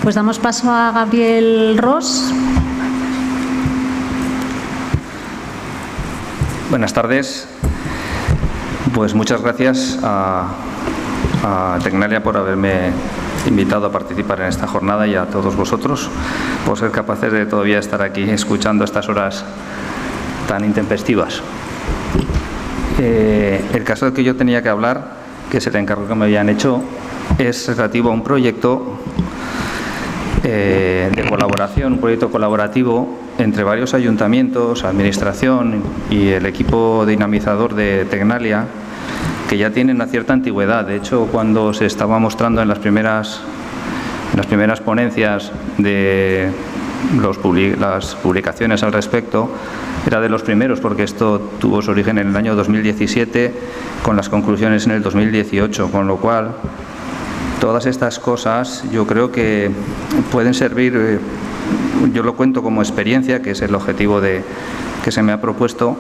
Pues damos paso a Gabriel Ros. Buenas tardes. Pues muchas gracias a Tecnalia por haberme invitado a participar en esta jornada y a todos vosotros por ser capaces de todavía estar aquí escuchando estas horas tan intempestivas. El caso del que yo tenía que hablar, que es el encargo que me habían hecho, es relativo a un proyecto de colaboración, un proyecto colaborativo entre varios ayuntamientos, administración y el equipo dinamizador de Tecnalia, que ya tienen una cierta antigüedad. De hecho, cuando se estaba mostrando en las primeras ponencias de las publicaciones al respecto, era de los primeros, porque esto tuvo su origen en el año 2017, con las conclusiones en el 2018, con lo cual todas estas cosas yo creo que pueden servir, yo lo cuento como experiencia, que es el objetivo que se me ha propuesto,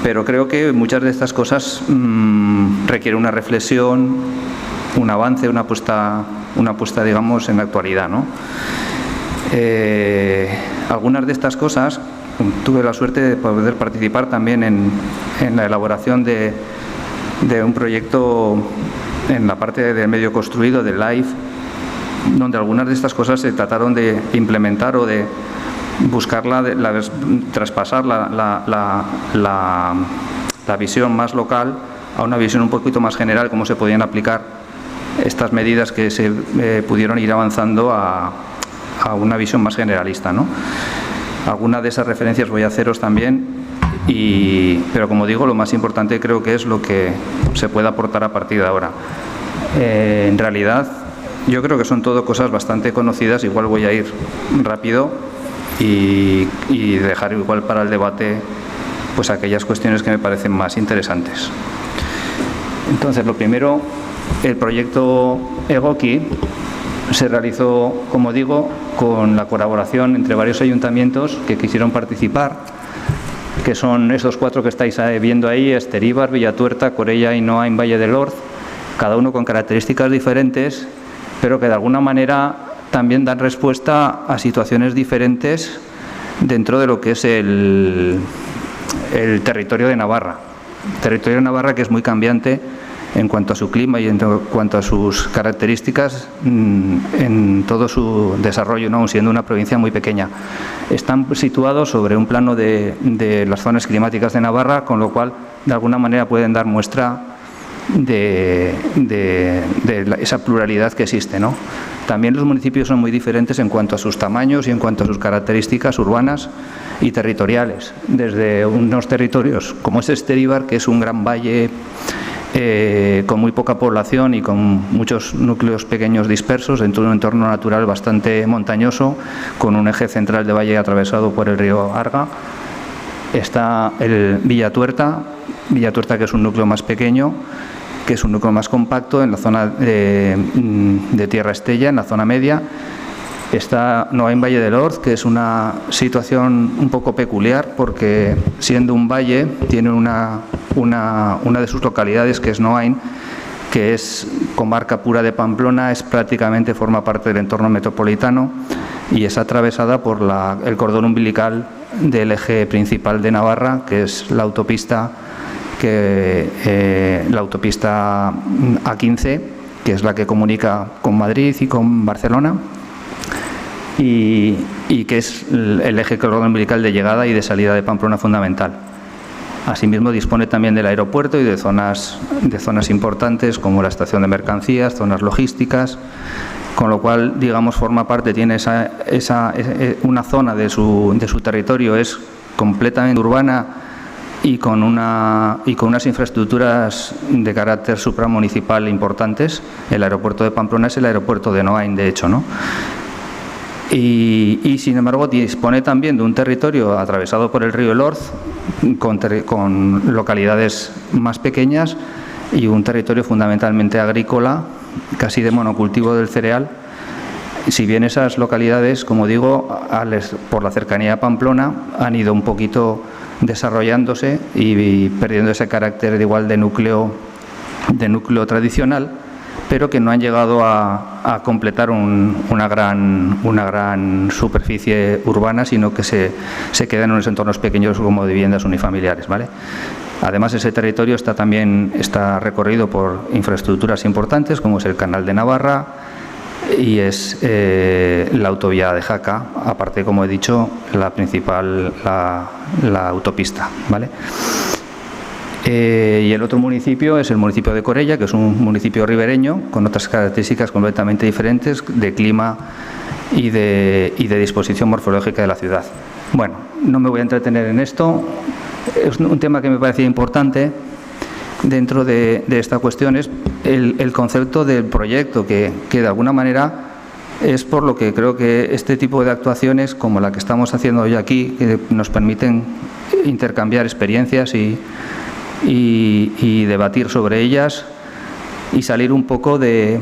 pero creo que muchas de estas cosas requieren una reflexión, un avance, una puesta digamos en la actualidad, ¿no? Algunas de estas cosas, tuve la suerte de poder participar también en la elaboración de un proyecto en la parte del medio construido, del LIFE, donde algunas de estas cosas se trataron de implementar o de buscarla, traspasar la visión más local a una visión un poquito más general, cómo se podían aplicar estas medidas que se pudieron ir avanzando a una visión más generalista, ¿no? Algunas de esas referencias voy a haceros también, pero como digo, lo más importante creo que es lo que se puede aportar a partir de ahora. En realidad, yo creo que son todo cosas bastante conocidas, igual voy a ir rápido y dejar igual para el debate pues aquellas cuestiones que me parecen más interesantes. Entonces, lo primero, el proyecto Egoki se realizó, como digo, con la colaboración entre varios ayuntamientos que quisieron participar, que son esos 4 que estáis viendo ahí: Esteríbar, Villatuerta, Corella y Noa en Valle del Orz, cada uno con características diferentes, pero que de alguna manera también dan respuesta a situaciones diferentes dentro de lo que es el territorio de Navarra. El territorio de Navarra, que es muy cambiante en cuanto a su clima y en cuanto a sus características en todo su desarrollo, ¿no? Siendo una provincia muy pequeña. Están situados sobre un plano de las zonas climáticas de Navarra, con lo cual de alguna manera pueden dar muestra de esa pluralidad que existe, ¿no? También los municipios son muy diferentes en cuanto a sus tamaños y en cuanto a sus características urbanas y territoriales. Desde unos territorios como es Esteríbar, que es un gran valle con muy poca población y con muchos núcleos pequeños dispersos dentro de un entorno natural bastante montañoso, con un eje central de valle atravesado por el río Arga. Está el Villatuerta, que es un núcleo más pequeño, que es un núcleo más compacto en la zona de Tierra Estella, en la zona media. Está Noa en Valle del Orz, que es una situación un poco peculiar, porque siendo un valle tiene una de sus localidades, que es Noain, que es comarca pura de Pamplona, prácticamente forma parte del entorno metropolitano y es atravesada por el cordón umbilical del eje principal de Navarra, que es la autopista A15, que es la que comunica con Madrid y con Barcelona, y que es el eje cordón umbilical de llegada y de salida de Pamplona fundamental. Asimismo, dispone también del aeropuerto y de zonas importantes como la estación de mercancías, zonas logísticas, con lo cual, digamos, forma parte, tiene una zona de su territorio es completamente urbana y con unas infraestructuras de carácter supramunicipal importantes. El aeropuerto de Pamplona es el aeropuerto de Noain, de hecho, ¿no? Y sin embargo dispone también de un territorio atravesado por el río El Orz, con localidades más pequeñas y un territorio fundamentalmente agrícola, casi de monocultivo del cereal. Si bien esas localidades, como digo, por la cercanía a Pamplona, han ido un poquito desarrollándose y perdiendo ese carácter de núcleo tradicional, pero que no han llegado a completar una gran superficie urbana, sino que se quedan en unos entornos pequeños como viviendas unifamiliares, ¿vale? Además, ese territorio está recorrido por infraestructuras importantes, como es el Canal de Navarra y es la autovía de Jaca, aparte, como he dicho, la principal, la autopista, ¿vale? Y el otro municipio es el municipio de Corella, que es un municipio ribereño con otras características completamente diferentes de clima y de disposición morfológica de la ciudad. Bueno, no me voy a entretener en esto. Es un tema que me parecía importante dentro de esta cuestión, es el concepto del proyecto, que de alguna manera es por lo que creo que este tipo de actuaciones, como la que estamos haciendo hoy aquí, que nos permiten intercambiar experiencias y debatir sobre ellas y salir un poco del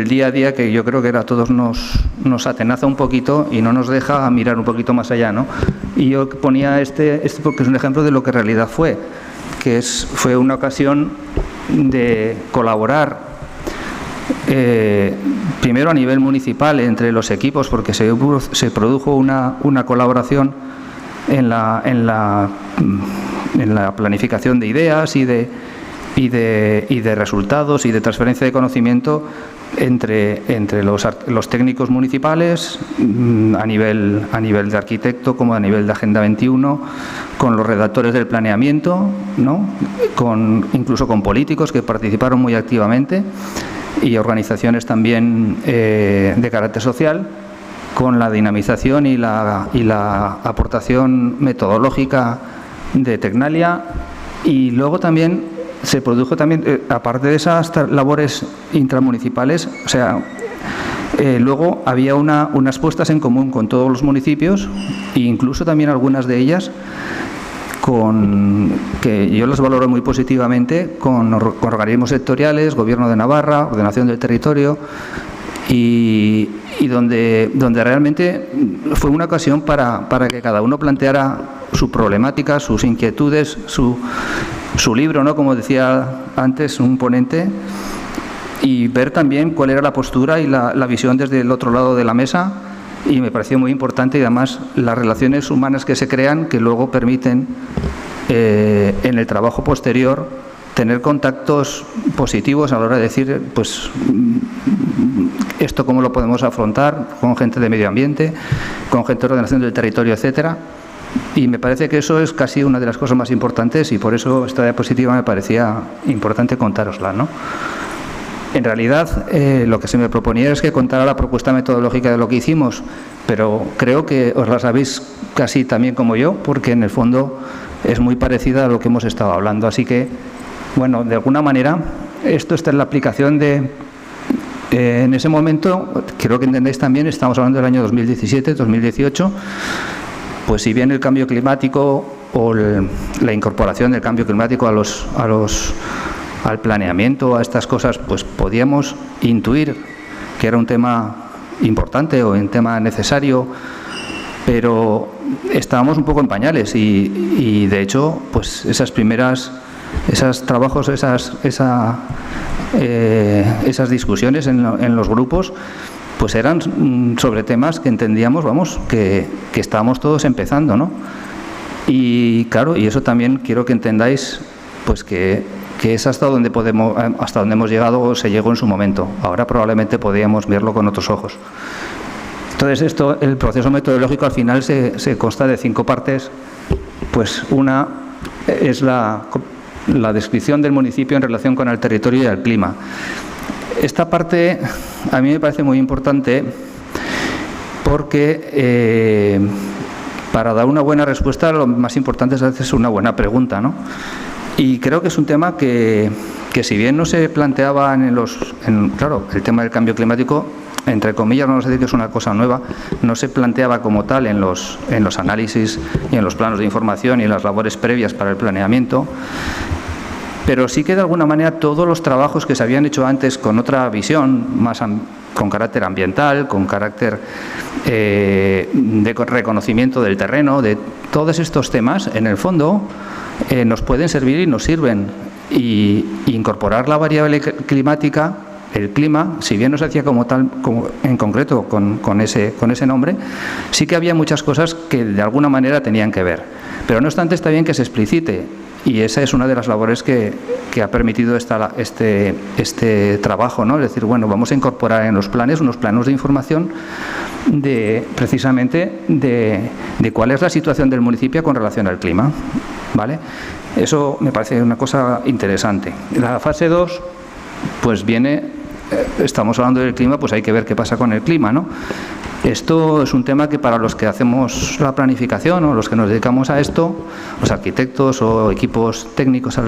día a día, que yo creo que a todos nos atenaza un poquito y no nos deja mirar un poquito más allá, ¿no? Y yo ponía este porque es un ejemplo de lo que en realidad fue una ocasión de colaborar primero a nivel municipal entre los equipos, porque se produjo una colaboración en la planificación de ideas y de resultados y de transferencia de conocimiento entre los técnicos municipales a nivel de arquitecto como a nivel de Agenda 21, con los redactores del planeamiento, ¿no? Incluso con políticos que participaron muy activamente y organizaciones también de carácter social, con la dinamización y la aportación metodológica de Tecnalia. Y luego también se produjo aparte de esas labores intramunicipales, o sea, luego había unas puestas en común con todos los municipios e incluso también algunas de ellas que yo las valoro muy positivamente, con organismos sectoriales, Gobierno de Navarra, Ordenación del Territorio, y donde realmente fue una ocasión para que cada uno planteara su problemática, sus inquietudes, su libro, ¿no? Como decía antes un ponente, y ver también cuál era la postura y la visión desde el otro lado de la mesa. Y me pareció muy importante, y además las relaciones humanas que se crean, que luego permiten en el trabajo posterior tener contactos positivos a la hora de decir, pues, esto cómo lo podemos afrontar con gente de medio ambiente, con gente de ordenación del territorio, etcétera. Y me parece que eso es casi una de las cosas más importantes, y por eso esta diapositiva me parecía importante contárosla, ¿no? En realidad, lo que se me proponía es que contara la propuesta metodológica de lo que hicimos, pero creo que os la sabéis casi también como yo, porque en el fondo es muy parecida a lo que hemos estado hablando. Así que, bueno, de alguna manera, esta es la aplicación en ese momento, creo que entendéis también, estamos hablando del año 2017, 2018, pues si bien el cambio climático o la incorporación del cambio climático al planeamiento, a estas cosas, pues podíamos intuir que era un tema importante o un tema necesario, pero estábamos un poco en pañales y de hecho, pues esos trabajos, esas discusiones en los grupos, pues eran sobre temas que entendíamos, que estábamos todos empezando, ¿no? Y claro, y eso también quiero que entendáis, pues que es hasta donde hemos llegado, o se llegó en su momento. Ahora probablemente podríamos verlo con otros ojos. Entonces el proceso metodológico al final se consta de 5 partes. Pues una es la descripción del municipio en relación con el territorio y el clima. Esta parte a mí me parece muy importante porque para dar una buena respuesta lo más importante es hacer una buena pregunta, ¿no? Y creo que es un tema que si bien no se planteaba claro, el tema del cambio climático, entre comillas, vamos a decir que es una cosa nueva, no se planteaba como tal en los análisis y en los planos de información y en las labores previas para el planeamiento, pero sí que de alguna manera todos los trabajos que se habían hecho antes con otra visión, más con carácter ambiental, con carácter de reconocimiento del terreno, de todos estos temas, en el fondo nos pueden servir y nos sirven. Y incorporar la variable climática el clima, si bien no se hacía como tal, como en concreto con ese nombre, sí que había muchas cosas que de alguna manera tenían que ver. Pero no obstante está bien que se explicite, y esa es una de las labores que ha permitido este trabajo, ¿no? Es decir, bueno, vamos a incorporar en los planes unos planos de información precisamente de cuál es la situación del municipio con relación al clima, ¿vale? Eso me parece una cosa interesante. La fase 2, pues estamos hablando del clima, pues hay que ver qué pasa con el clima, ¿no? Esto es un tema que para los que hacemos la planificación o los que nos dedicamos a esto, los arquitectos o equipos técnicos,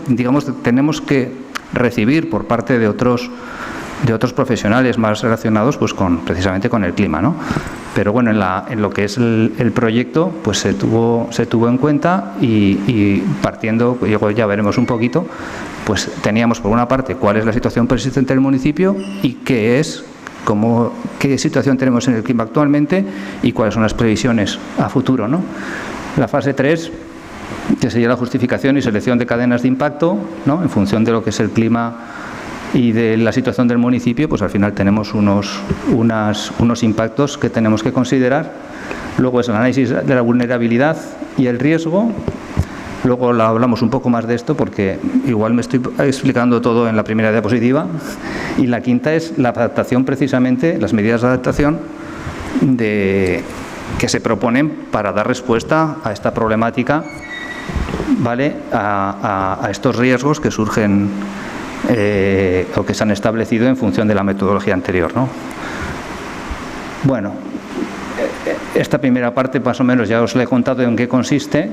digamos, tenemos que recibir por parte de otros profesionales más relacionados pues precisamente con el clima, ¿no? Pero bueno, en lo que es el proyecto, pues se tuvo en cuenta y partiendo, ya veremos un poquito, pues teníamos por una parte cuál es la situación persistente del municipio y qué situación tenemos en el clima actualmente y cuáles son las previsiones a futuro, ¿no? La fase 3, que sería la justificación y selección de cadenas de impacto, ¿no? En función de lo que es el clima y de la situación del municipio, pues al final tenemos unos impactos que tenemos que considerar. Luego es el análisis de la vulnerabilidad y el riesgo. Luego hablamos un poco más de esto porque igual me estoy explicando todo en la primera diapositiva. Y la quinta es la adaptación, precisamente, las medidas de adaptación que se proponen para dar respuesta a esta problemática, ¿vale? A estos riesgos que surgen o que se han establecido en función de la metodología anterior, ¿no? Bueno, esta primera parte más o menos ya os la he contado en qué consiste.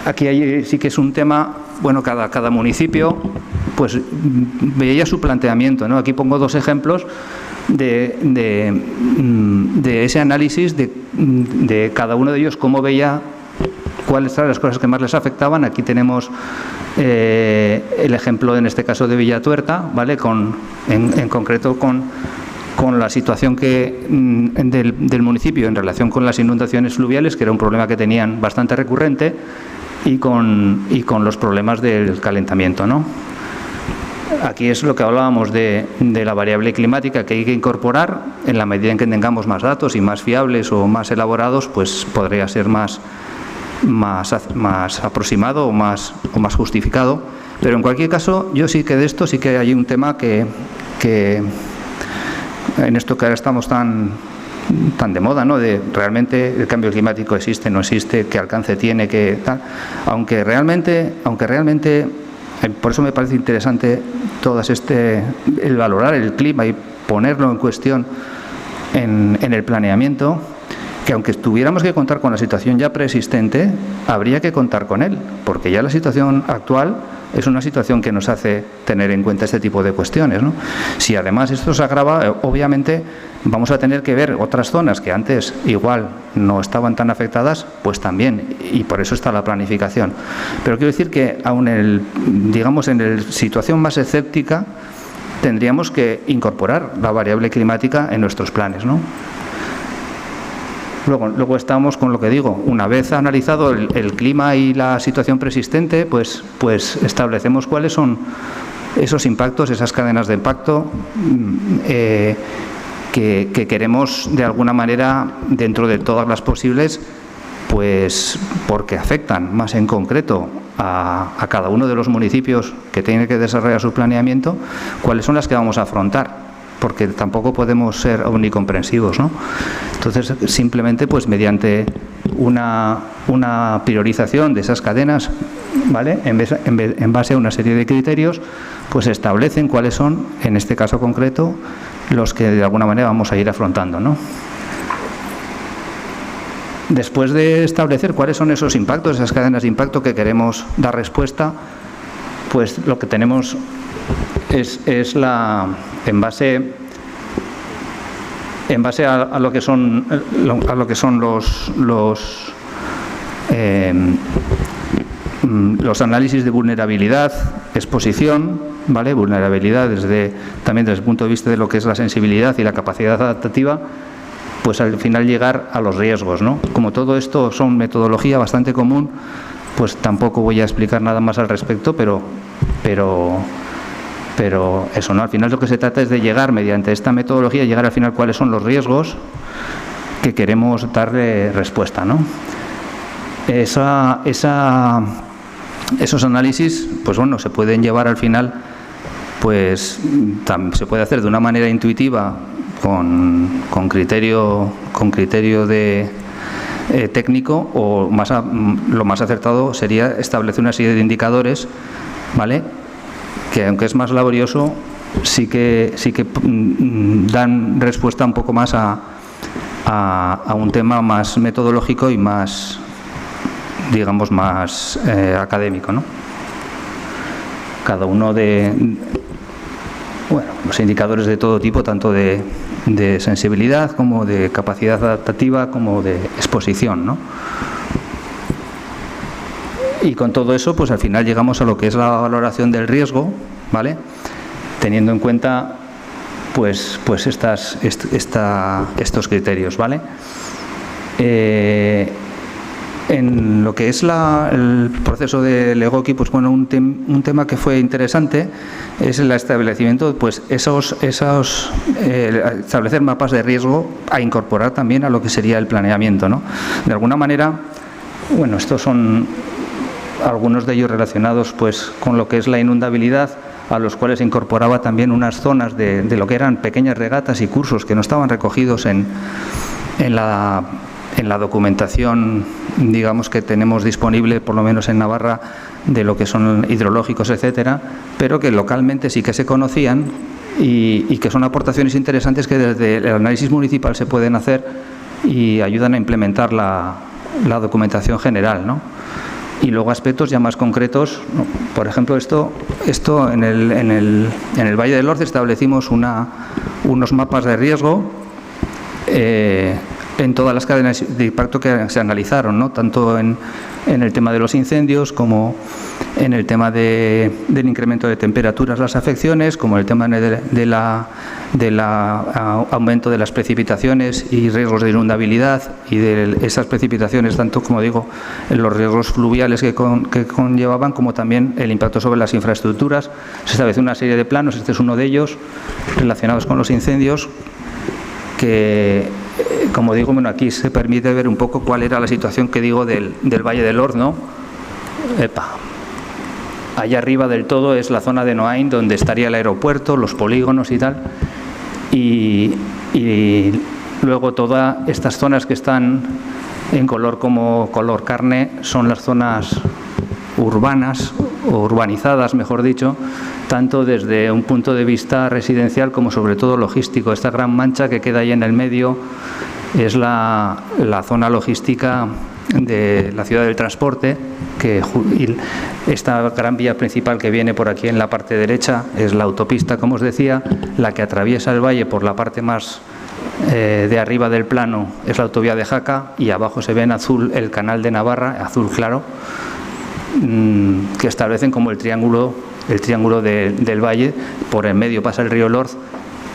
Aquí sí que es un tema, bueno, cada municipio pues veía su planteamiento, ¿no? Aquí pongo dos ejemplos de ese análisis de cada uno de ellos, cómo veía cuáles eran las cosas que más les afectaban. Aquí tenemos el ejemplo, en este caso, de Villatuerta, ¿vale? En concreto con la situación del municipio en relación con las inundaciones fluviales, que era un problema que tenían bastante recurrente, y con los problemas del calentamiento, ¿no? Aquí es lo que hablábamos de la variable climática que hay que incorporar. En la medida en que tengamos más datos y más fiables o más elaborados, pues podría ser más aproximado o más justificado. Pero en cualquier caso, yo sí que de esto sí que hay un tema que en esto que ahora estamos tan de moda, ¿no? De realmente el cambio climático existe, no existe, qué alcance tiene, qué tal. Aunque realmente por eso me parece interesante el valorar el clima y ponerlo en cuestión en el planeamiento, que aunque tuviéramos que contar con la situación ya preexistente, habría que contar con él, porque ya la situación actual es una situación que nos hace tener en cuenta este tipo de cuestiones, ¿no? Si además esto se agrava, obviamente vamos a tener que ver otras zonas que antes igual no estaban tan afectadas, pues también, y por eso está la planificación. Pero quiero decir que aún en la situación más escéptica tendríamos que incorporar la variable climática en nuestros planes, ¿no? Luego estamos con lo que digo, una vez analizado el clima y la situación preexistente, pues establecemos cuáles son esos impactos, esas cadenas de impacto que queremos de alguna manera, dentro de todas las posibles, pues porque afectan más en concreto a cada uno de los municipios que tiene que desarrollar su planeamiento, cuáles son las que vamos a afrontar, porque tampoco podemos ser omnicomprensivos, ¿no? Entonces, simplemente, pues mediante una priorización de esas cadenas, ¿vale? En base a una serie de criterios, pues establecen cuáles son, en este caso concreto, los que de alguna manera vamos a ir afrontando, ¿no? Después de establecer cuáles son esos impactos, esas cadenas de impacto que queremos dar respuesta, pues lo que tenemos es en base a lo que son los análisis de vulnerabilidad, exposición, ¿vale? Vulnerabilidad también desde el punto de vista de lo que es la sensibilidad y la capacidad adaptativa, pues al final llegar a los riesgos, ¿no? Como todo esto son metodología bastante común, pues tampoco voy a explicar nada más al respecto, pero Pero eso, ¿no? Al final lo que se trata es de llegar, mediante esta metodología, llegar al final cuáles son los riesgos que queremos darle respuesta, ¿no? Esos análisis, pues bueno, se pueden llevar al final, pues se puede hacer de una manera intuitiva, con criterio de técnico, o lo más acertado sería establecer una serie de indicadores, ¿vale?, que aunque es más laborioso, sí que dan respuesta un poco más a un tema más metodológico y más, digamos, más académico, ¿no? Cada uno los indicadores de todo tipo, tanto de sensibilidad como de capacidad adaptativa como de exposición, ¿no? Y con todo eso, pues al final llegamos a lo que es la valoración del riesgo, ¿vale?, teniendo en cuenta pues estos criterios, ¿vale? En lo que es el proceso de Legoki, pues bueno, un tema que fue interesante es el establecimiento, pues establecer mapas de riesgo a incorporar también a lo que sería el planeamiento, ¿no? De alguna manera, bueno, estos son algunos de ellos relacionados pues con lo que es la inundabilidad, a los cuales se incorporaba también unas zonas de lo que eran pequeñas regatas y cursos que no estaban recogidos en la documentación, digamos, que tenemos disponible, por lo menos en Navarra, de lo que son hidrológicos, etcétera, pero que localmente sí que se conocían y que son aportaciones interesantes que desde el análisis municipal se pueden hacer y ayudan a implementar la documentación general, ¿no? Y luego aspectos ya más concretos, ¿no? Por ejemplo, esto en el Valle del Orce establecimos unos mapas de riesgo en todas las cadenas de impacto que se analizaron, ¿no? Tanto en el tema de los incendios, como en el tema del incremento de temperaturas, las afecciones, como el tema del aumento de las precipitaciones y riesgos de inundabilidad, y de esas precipitaciones, tanto, como digo, en los riesgos fluviales que conllevaban, como también el impacto sobre las infraestructuras. Se estableció una serie de planos, este es uno de ellos, relacionados con los incendios, que, como digo, bueno, aquí se permite ver un poco cuál era la situación, que digo, del Valle del Orce, ¿no? Allá arriba del todo es la zona de Noain, donde estaría el aeropuerto, los polígonos y tal, y luego todas estas zonas que están en color como color carne son las zonas urbanas, o urbanizadas, mejor dicho, tanto desde un punto de vista residencial como sobre todo logístico. Esta gran mancha que queda ahí en el medio es la zona logística de la ciudad del transporte, y esta gran vía principal que viene por aquí en la parte derecha es la autopista, como os decía. La que atraviesa el valle por la parte más de arriba del plano es la autovía de Jaca, y abajo se ve en azul el canal de Navarra, azul claro, que establecen como el triángulo del valle. Por el medio pasa el río Lorz.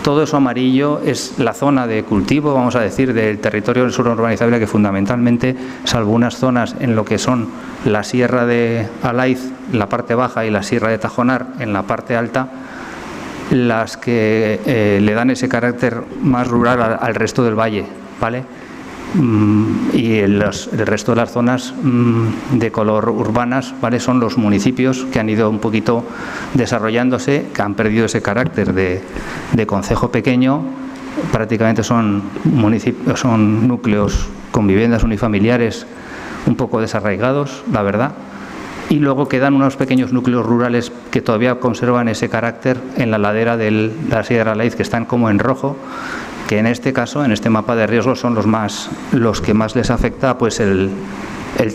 Todo eso amarillo es la zona de cultivo, vamos a decir, del territorio del sur urbanizable, que fundamentalmente, salvo unas zonas en lo que son la sierra de Alaiz, la parte baja, y la sierra de Tajonar, en la parte alta, las que le dan ese carácter más rural al resto del valle, ¿vale? Y el resto de las zonas de color urbanas, ¿vale?, son los municipios que han ido un poquito desarrollándose, que han perdido ese carácter de concejo pequeño. Prácticamente son núcleos con viviendas unifamiliares un poco desarraigados, la verdad, y luego quedan unos pequeños núcleos rurales que todavía conservan ese carácter en la ladera de la Sierra Alaiz, que están como en rojo, que en este caso, en este mapa de riesgo, son los que más les afecta, pues el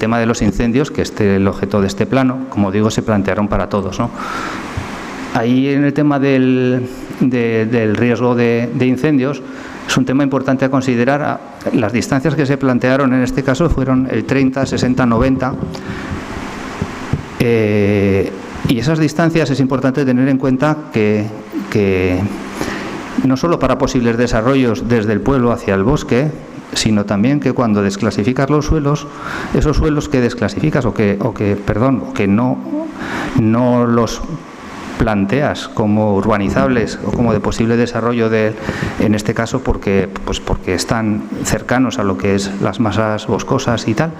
tema de los incendios, que es el objeto de este plano. Como digo, se plantearon para todos, ¿no? Ahí, en el tema del riesgo de incendios, es un tema importante a considerar. Las distancias que se plantearon en este caso fueron el 30, 60, 90. Y esas distancias es importante tener en cuenta que no solo para posibles desarrollos desde el pueblo hacia el bosque, sino también que cuando desclasificas los suelos, esos suelos que desclasificas o que no los planteas como urbanizables o como de posible desarrollo en este caso porque están cercanos a lo que es las masas boscosas y tal,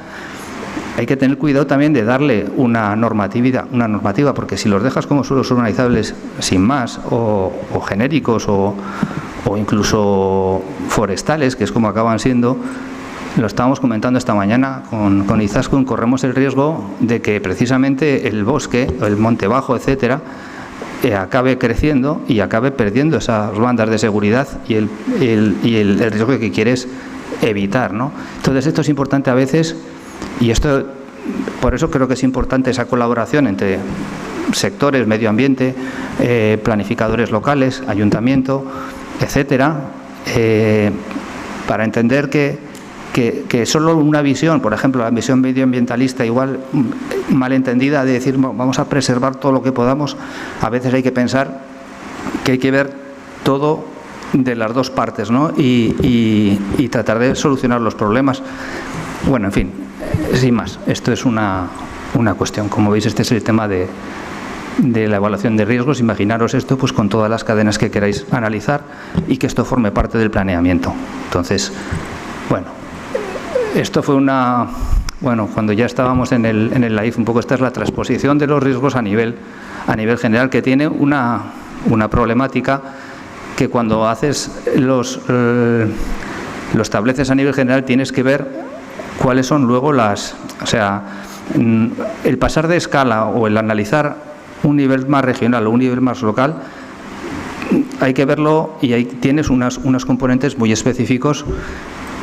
hay que tener cuidado también de darle una normativa, porque si los dejas como suelos urbanizables sin más, o genéricos, o incluso forestales, que es como acaban siendo, lo estábamos comentando esta mañana con Izaskun, corremos el riesgo de que precisamente el bosque, el monte bajo, etcétera, acabe creciendo y acabe perdiendo esas bandas de seguridad y el riesgo que quieres evitar, ¿no? Entonces esto es importante a veces, y esto, por eso creo que es importante esa colaboración entre sectores, medio ambiente, planificadores locales, ayuntamiento, etcétera, para entender que solo una visión, por ejemplo, la visión medioambientalista igual mal entendida de decir vamos a preservar todo lo que podamos, a veces hay que pensar que hay que ver todo de las dos partes, ¿no? Y tratar de solucionar los problemas. Bueno, en fin, sin más, esto es una cuestión. Como veis, este es el tema de la evaluación de riesgos. Imaginaros esto pues con todas las cadenas que queráis analizar y que esto forme parte del planeamiento. Entonces, bueno, esto fue cuando ya estábamos en el LAIF, un poco esta es la transposición de los riesgos a nivel general, que tiene una problemática que cuando haces lo estableces a nivel general tienes que ver cuáles son luego el pasar de escala o el analizar un nivel más regional o un nivel más local, hay que verlo y ahí tienes unos componentes muy específicos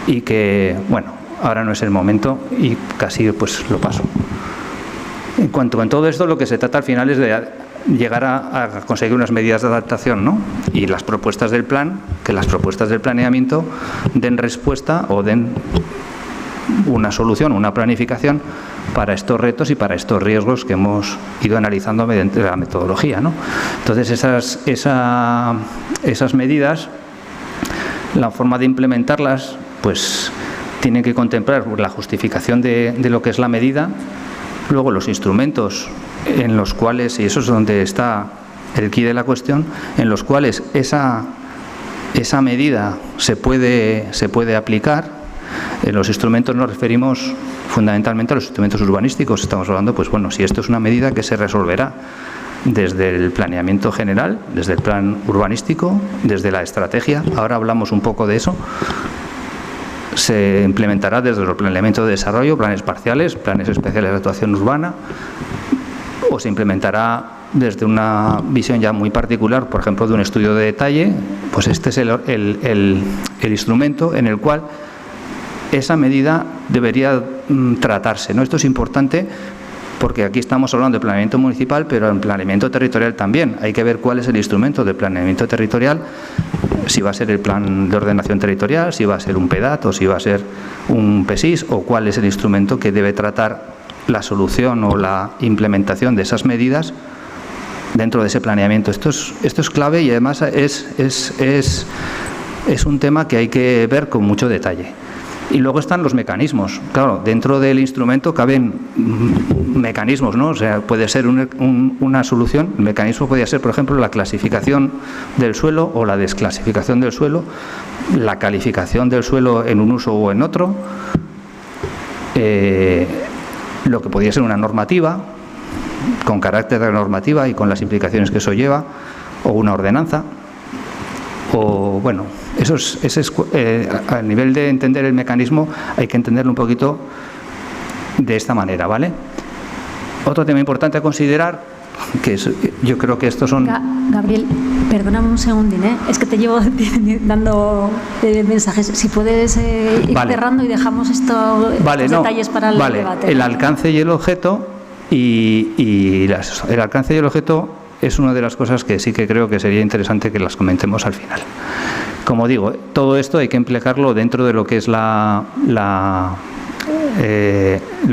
y que, bueno, ahora no es el momento y casi pues lo paso. En cuanto a todo esto, lo que se trata al final es de llegar a conseguir unas medidas de adaptación, ¿no? Y las propuestas del plan, que las propuestas del planeamiento den respuesta o den una solución, una planificación para estos retos y para estos riesgos que hemos ido analizando mediante la metodología, ¿no? Entonces esas medidas, la forma de implementarlas, pues tienen que contemplar la justificación de lo que es la medida, luego los instrumentos en los cuales, y eso es donde está el quid de la cuestión, en los cuales esa medida se puede aplicar. En los instrumentos nos referimos fundamentalmente a los instrumentos urbanísticos. Estamos hablando, pues bueno, si esto es una medida que se resolverá desde el planeamiento general, desde el plan urbanístico, desde la estrategia, ahora hablamos un poco de eso, se implementará desde los planeamientos de desarrollo, planes parciales, planes especiales de actuación urbana, o se implementará desde una visión ya muy particular, por ejemplo, de un estudio de detalle. Pues este es el instrumento en el cual esa medida debería tratarse, ¿no? Esto es importante porque aquí estamos hablando de planeamiento municipal, pero en planeamiento territorial también. Hay que ver cuál es el instrumento de planeamiento territorial, si va a ser el plan de ordenación territorial, si va a ser un PEDAT o si va a ser un PESIS, o cuál es el instrumento que debe tratar la solución o la implementación de esas medidas dentro de ese planeamiento. Esto es clave y además es un tema que hay que ver con mucho detalle. Y luego están los mecanismos. Claro, dentro del instrumento caben mecanismos, ¿no? O sea, puede ser una solución. El mecanismo podría ser, por ejemplo, la clasificación del suelo o la desclasificación del suelo, la calificación del suelo en un uso o en otro, lo que podría ser una normativa, con carácter de normativa y con las implicaciones que eso lleva, o una ordenanza, o bueno, a nivel de entender el mecanismo hay que entenderlo un poquito de esta manera, ¿vale? Otro tema importante a considerar, que yo creo que estos son... Gabriel, perdóname un segundín, ¿eh? Es que te llevo dando mensajes. Si puedes ir cerrando y dejamos estos detalles para el debate. El alcance y el objeto el alcance y el objeto es una de las cosas que sí que creo que sería interesante que las comentemos al final. Como digo, todo esto hay que implicarlo dentro de lo que es lo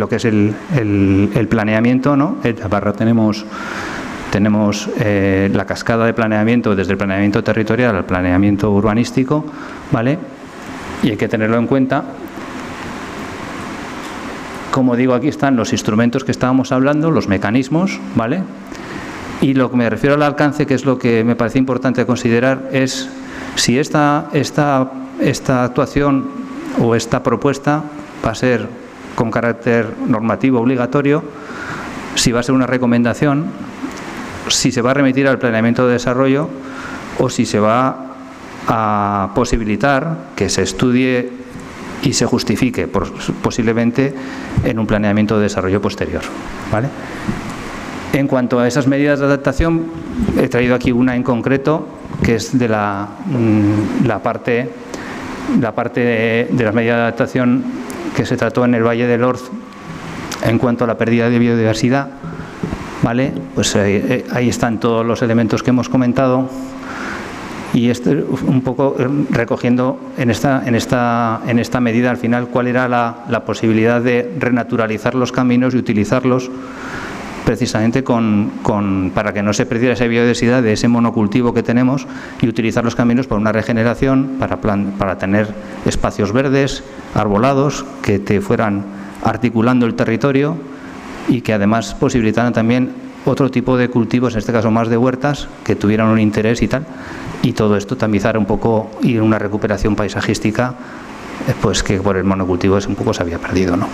que es el planeamiento, ¿no? Tenemos la cascada de planeamiento desde el planeamiento territorial al planeamiento urbanístico, ¿vale? Y hay que tenerlo en cuenta. Como digo, aquí están los instrumentos que estábamos hablando, los mecanismos, ¿vale? Y lo que me refiero al alcance, que es lo que me parece importante considerar, es si esta actuación o esta propuesta va a ser con carácter normativo obligatorio, si va a ser una recomendación, si se va a remitir al planeamiento de desarrollo o si se va a posibilitar que se estudie y se justifique posiblemente en un planeamiento de desarrollo posterior, ¿vale? En cuanto a esas medidas de adaptación, he traído aquí una en concreto, que es de la parte de las medidas de adaptación que se trató en el Valle del Orz en cuanto a la pérdida de biodiversidad, ¿vale? Pues ahí están todos los elementos que hemos comentado, y un poco recogiendo en esta medida al final cuál era la posibilidad de renaturalizar los caminos y utilizarlos precisamente para que no se perdiera esa biodiversidad de ese monocultivo que tenemos, y utilizar los caminos para una regeneración, para tener espacios verdes, arbolados, que te fueran articulando el territorio y que además posibilitaran también otro tipo de cultivos, en este caso más de huertas, que tuvieran un interés y tal, y todo esto tamizar un poco y una recuperación paisajística, pues que por el monocultivo un poco se había perdido, ¿no?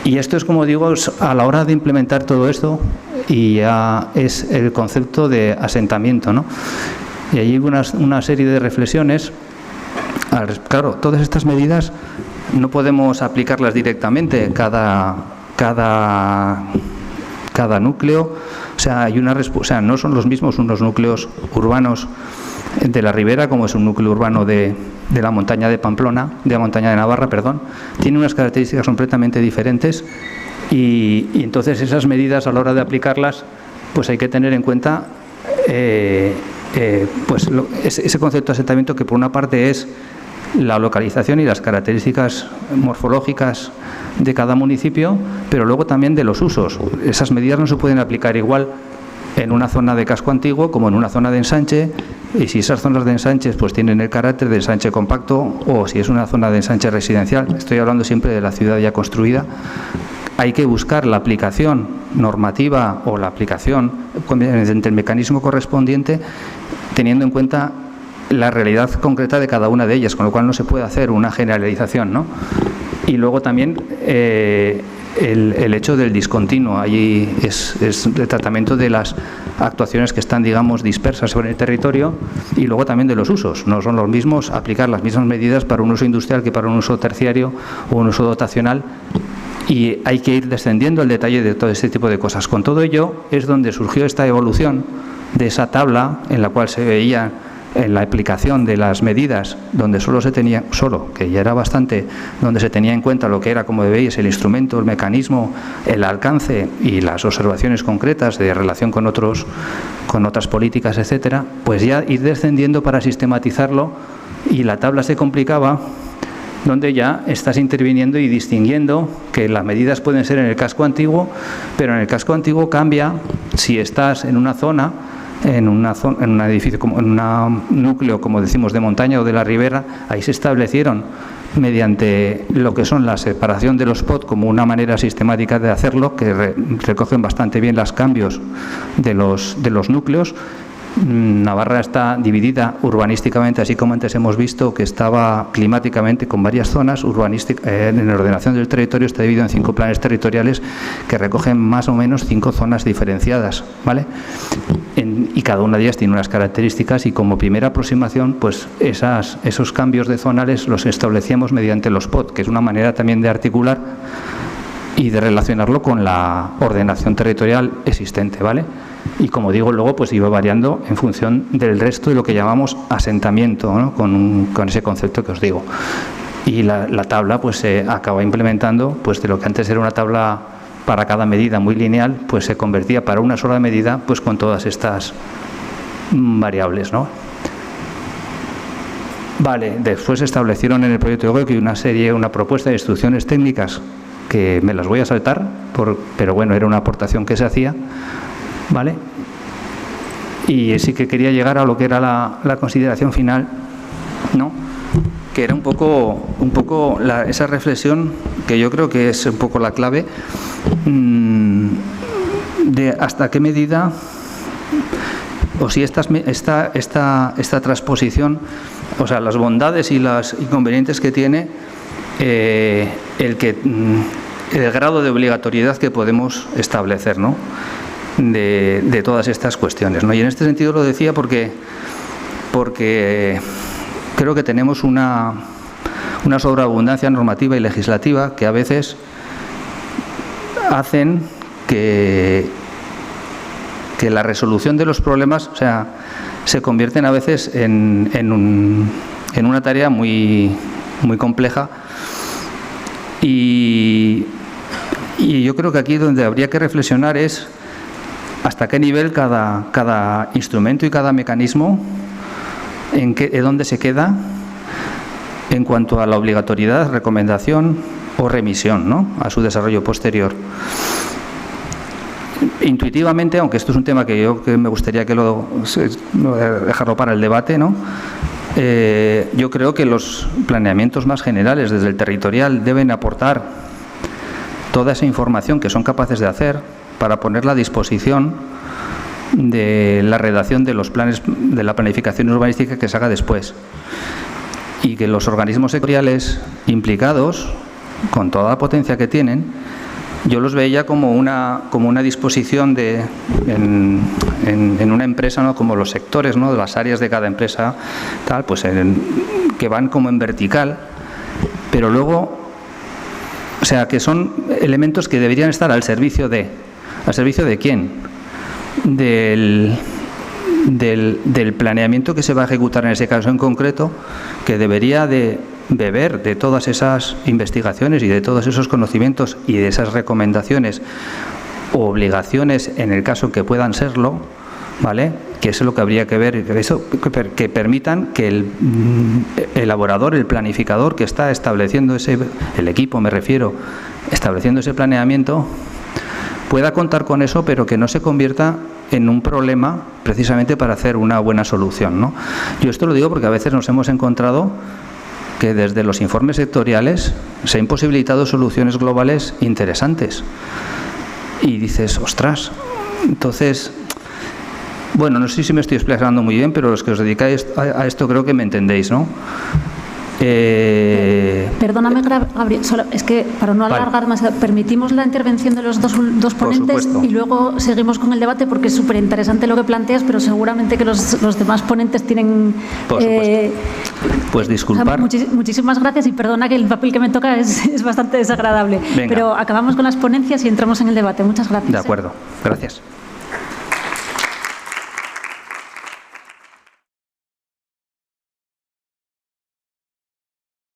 Y esto es, como digo, a la hora de implementar todo esto, y ya es el concepto de asentamiento, ¿no? Y allí hubo una serie de reflexiones. Claro, todas estas medidas no podemos aplicarlas directamente, cada núcleo, o sea, no son los mismos unos núcleos urbanos de la Ribera como es un núcleo urbano de la montaña de Pamplona, de la montaña de Navarra, perdón. Tiene unas características completamente diferentes, y entonces esas medidas, a la hora de aplicarlas, pues hay que tener en cuenta ese concepto de asentamiento, que por una parte es la localización y las características morfológicas de cada municipio, pero luego también de los usos. Esas medidas no se pueden aplicar igual en una zona de casco antiguo como en una zona de ensanche, y si esas zonas de ensanches pues tienen el carácter de ensanche compacto, o si es una zona de ensanche residencial, estoy hablando siempre de la ciudad ya construida, hay que buscar la aplicación normativa o la aplicación mediante el mecanismo correspondiente, teniendo en cuenta la realidad concreta de cada una de ellas, con lo cual no se puede hacer una generalización, ¿no? Y luego también el hecho del discontinuo, allí es el tratamiento de las actuaciones que están, digamos, dispersas sobre el territorio, y luego también de los usos. No son los mismos aplicar las mismas medidas para un uso industrial que para un uso terciario o un uso dotacional, y hay que ir descendiendo el detalle de todo este tipo de cosas. Con todo ello es donde surgió esta evolución de esa tabla en la cual se veía en la aplicación de las medidas, donde que ya era bastante, donde se tenía en cuenta lo que era, como veis, el instrumento, el mecanismo, el alcance y las observaciones concretas de relación con otras políticas, etcétera, pues ya ir descendiendo para sistematizarlo, y la tabla se complicaba, donde ya estás interviniendo y distinguiendo que las medidas pueden ser en el casco antiguo, pero en el casco antiguo cambia si estás en una zona, en un edificio, como en un núcleo, como decimos, de montaña o de la ribera. Ahí se establecieron, mediante lo que son la separación de los POT, como una manera sistemática de hacerlo, que recogen bastante bien los cambios de los núcleos. Navarra está dividida urbanísticamente, así como antes hemos visto que estaba climáticamente con varias zonas. En la ordenación del territorio está dividido en 5 planes territoriales que recogen más o menos 5 zonas diferenciadas, ¿vale? Y cada una de ellas tiene unas características, y como primera aproximación, pues esos cambios de zonales los establecíamos mediante los POT, que es una manera también de articular y de relacionarlo con la ordenación territorial existente, ¿vale? Y como digo, luego pues iba variando en función del resto de lo que llamamos asentamiento, ¿no? Con ese concepto que os digo. Y la tabla pues se acaba implementando, pues de lo que antes era una tabla para cada medida muy lineal, pues se convertía para una sola medida, pues con todas estas variables, ¿no? Vale, después se establecieron en el proyecto de GOEC una propuesta de instrucciones técnicas, que me las voy a saltar, pero bueno, era una aportación que se hacía, ¿vale? Y sí que quería llegar a lo que era la consideración final, ¿no? Que era un poco esa reflexión, que yo creo que es un poco la clave, de hasta qué medida, o si esta transposición, o sea, las bondades y los inconvenientes que tiene, el grado de obligatoriedad que podemos establecer, ¿no?, de todas estas cuestiones, ¿no? Y en este sentido lo decía porque creo que tenemos una sobreabundancia normativa y legislativa que a veces hacen que la resolución de los problemas, o sea, se convierten a veces en una tarea muy compleja, y yo creo que aquí donde habría que reflexionar es hasta qué nivel cada instrumento y cada mecanismo, en dónde se queda en cuanto a la obligatoriedad, recomendación o remisión, ¿no?, a su desarrollo posterior. Intuitivamente, aunque esto es un tema que me gustaría dejarlo para el debate, ¿no?, yo creo que los planeamientos más generales desde el territorial deben aportar toda esa información que son capaces de hacer para ponerla a disposición de la redacción de los planes de la planificación urbanística que se haga después, y que los organismos sectoriales implicados, con toda la potencia que tienen, yo los veía como una disposición en una empresa, ¿no?, como los sectores, ¿no?, de las áreas de cada empresa, tal, pues que van como en vertical, pero luego, o sea, que son elementos que deberían estar ¿al servicio de quién? Del planeamiento que se va a ejecutar en ese caso en concreto, que debería de beber de todas esas investigaciones y de todos esos conocimientos y de esas recomendaciones o obligaciones en el caso que puedan serlo, ¿vale?, que eso es lo que habría que ver, que permitan que el elaborador, el planificador que está estableciendo el equipo me refiero, estableciendo ese planeamiento, pueda contar con eso, pero que no se convierta en un problema precisamente para hacer una buena solución, ¿no? Yo esto lo digo porque a veces nos hemos encontrado que desde los informes sectoriales se han imposibilitado soluciones globales interesantes. Y dices, ostras, entonces, bueno, no sé si me estoy explicando muy bien, pero los que os dedicáis a esto creo que me entendéis, ¿no? Perdóname, Gabriel, es que para no alargar más, permitimos la intervención de los dos ponentes y luego seguimos con el debate, porque es súper interesante lo que planteas, pero seguramente que los demás ponentes tienen... Por supuesto. Pues disculpar. Muchísimas gracias y perdona que el papel que me toca es bastante desagradable. Venga. Pero acabamos con las ponencias y entramos en el debate. Muchas gracias. De acuerdo. Gracias.